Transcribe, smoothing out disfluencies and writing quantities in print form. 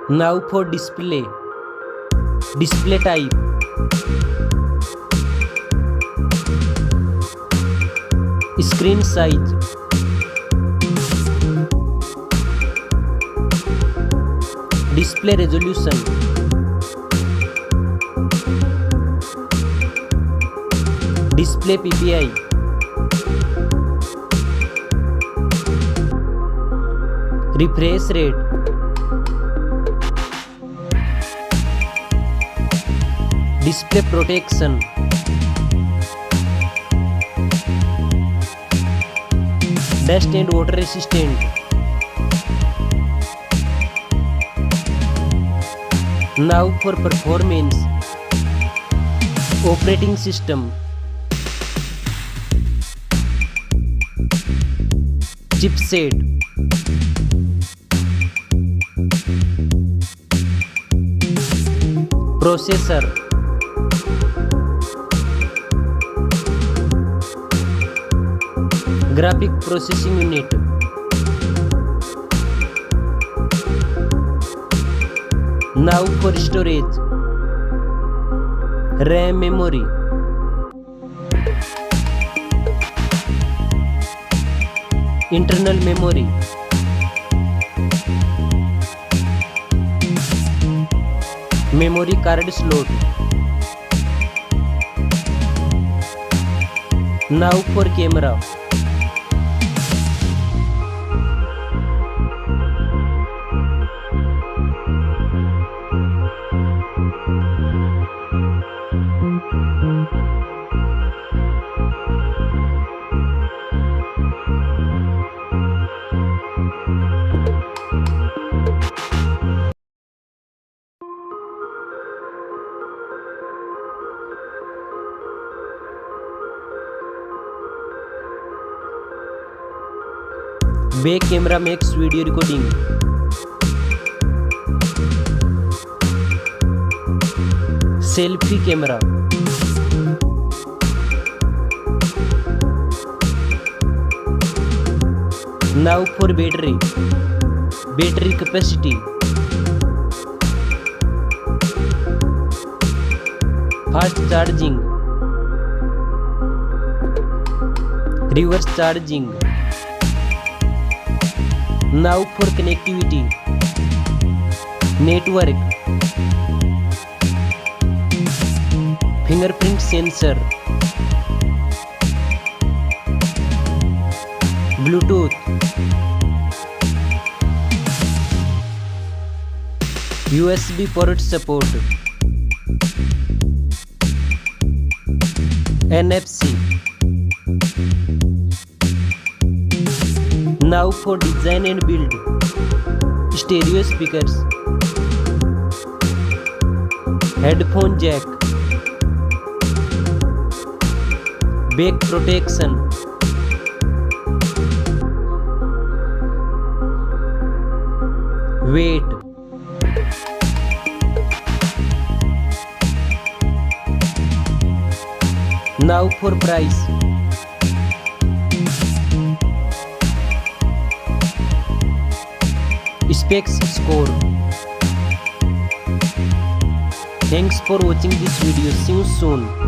Now for display type, screen size, display resolution, display PPI, refresh rate, display protection, dust and water resistant. Now for performance, operating system, chipset, processor, graphic processing unit, now for storage, RAM memory, internal memory, memory card slot. Now for camera, back camera makes video recording, selfie camera, now for battery capacity, fast charging, reverse charging. Now for connectivity, network, fingerprint sensor, Bluetooth, USB port support, NFC. Now for design and build, stereo speakers, headphone jack, back protection, weight, now for price, specs score. Thanks for watching this video. See you soon.